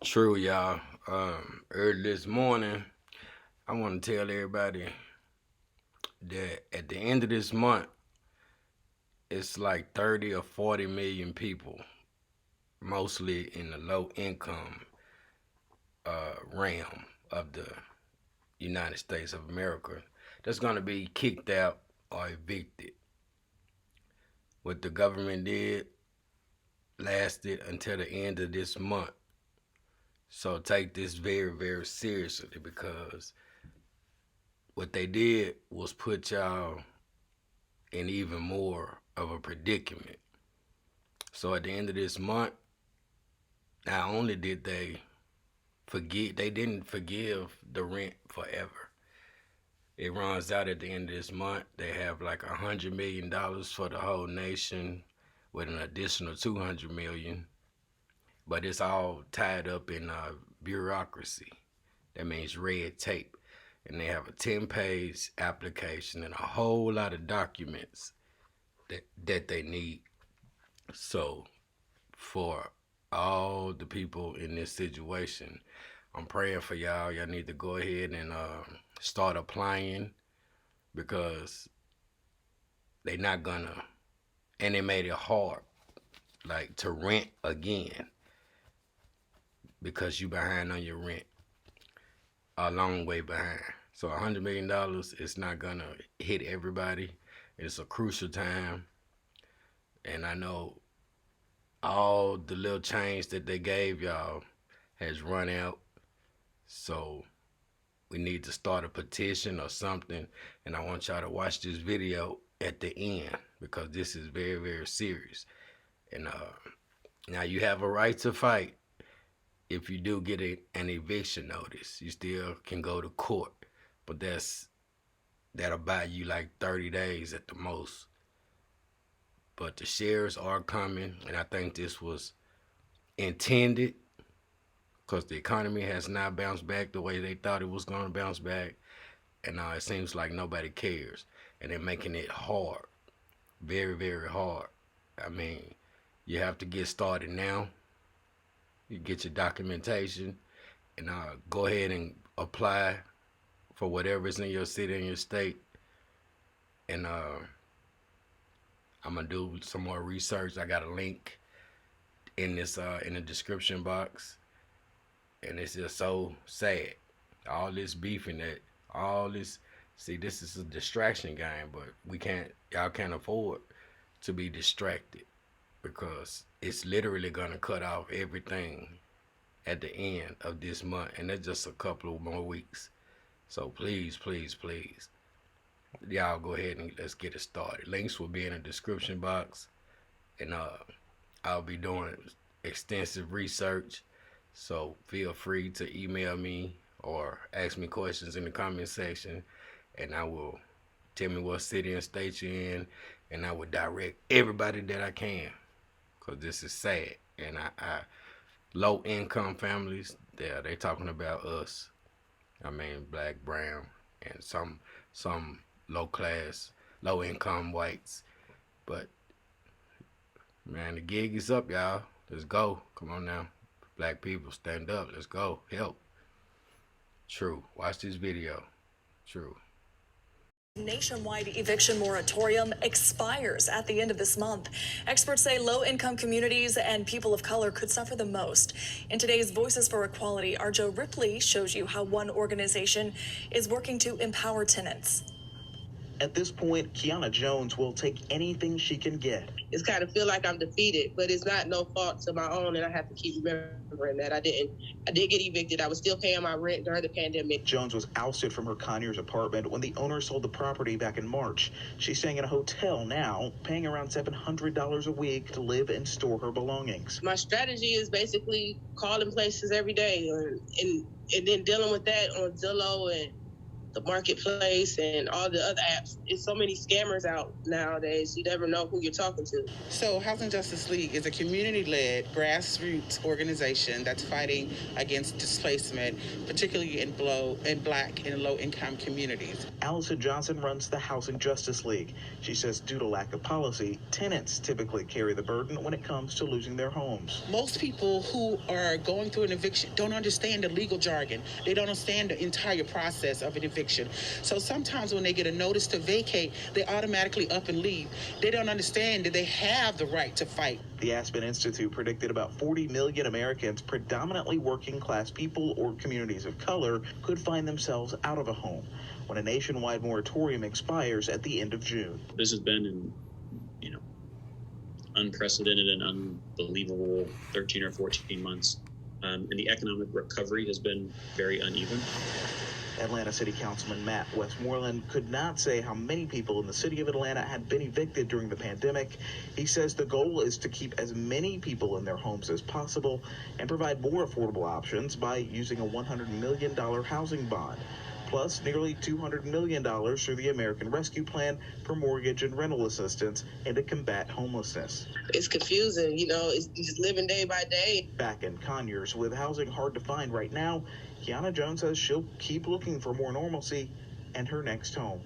True, y'all. Early this morning, I want to tell everybody that at the end of this month, it's like 30 or 40 million people, mostly in the low income realm of the United States of America, that's going to be kicked out or evicted. What the government did lasted until the end of this month. So take this very, very seriously because what they did was put y'all in even more of a predicament. So at the end of this month, not only did they didn't forgive the rent forever. It runs out at the end of this month. They have like $100 million for the whole nation with an additional 200 million, but it's all tied up in bureaucracy. That means red tape. And they have a 10-page application and a whole lot of documents that they need. So for all the people in this situation, I'm praying for y'all. Y'all need to go ahead and start applying because they not gonna, and they made it hard, like to rent again because you behind on your rent, a long way behind. So $100 million is not gonna hit everybody. It's a crucial time, and I know all the little change that they gave y'all has run out. So we need to start a petition or something. And I want y'all to watch this video at the end because this is very, very serious. And now you have a right to fight. If you do get an eviction notice, you still can go to court, but that'll buy you like 30 days at the most. But the sheriffs are coming, and I think this was intended because the economy has not bounced back the way they thought it was going to bounce back, and it seems like nobody cares, and they're making it hard, very, very hard. I mean, you have to get started now. You get your documentation, and go ahead and apply for whatever is in your city and your state. And I'm gonna do some more research. I got a link in this in the description box, and it's just so sad. All this beefing that all this. See, this is a distraction game, but y'all can't afford to be distracted because it's literally gonna cut off everything at the end of this month, and that's just a couple of more weeks. So please, please, please, y'all go ahead and let's get it started. Links will be in the description box, and I'll be doing extensive research. So feel free to email me or ask me questions in the comment section, and I will tell me what city and state you're in, and I will direct everybody that I can, cause this is sad. And I low income families, they talking about us. I mean, black, brown, and some low class, low income whites. But man, the gig is up, y'all. Let's go. Come on now. Black people, stand up. Let's go. Help. True. Watch this video. True. Nationwide eviction moratorium expires at the end of this month. Experts say low-income communities and people of color could suffer the most. In today's Voices for Equality, our Joe Ripley shows you how one organization is working to empower tenants. At this point, Kiana Jones will take anything she can get. It's kind of feel like I'm defeated, but it's not no fault to my own, and I have to keep remembering that I did get evicted. I was still paying my rent during the pandemic. Jones was ousted from her Conyers apartment when the owner sold the property back in March. She's staying in a hotel now, paying around $700 a week to live and store her belongings. My strategy is basically calling places every day, and then dealing with that on Zillow and the marketplace and all the other apps. It's so many scammers out nowadays. You never know who you're talking to. So Housing Justice League is a community-led grassroots organization that's fighting against displacement, particularly in Black and low-income communities. Allison Johnson runs the Housing Justice League. She says due to lack of policy, tenants typically carry the burden when it comes to losing their homes. Most people who are going through an eviction don't understand the legal jargon. They don't understand the entire process of an eviction. So sometimes when they get a notice to vacate, they automatically up and leave. They don't understand that they have the right to fight. The Aspen Institute predicted about 40 million Americans, predominantly working class people or communities of color, could find themselves out of a home when a nationwide moratorium expires at the end of June. This has been an unprecedented and unbelievable 13 or 14 months. And the economic recovery has been very uneven. Atlanta City Councilman Matt Westmoreland could not say how many people in the city of Atlanta had been evicted during the pandemic. He says the goal is to keep as many people in their homes as possible and provide more affordable options by using a $100 million housing bond, plus nearly $200 million through the American Rescue Plan for mortgage and rental assistance and to combat homelessness. It's confusing, it's just living day by day. Back in Conyers, with housing hard to find right now, Kiana Jones says she'll keep looking for more normalcy and her next home.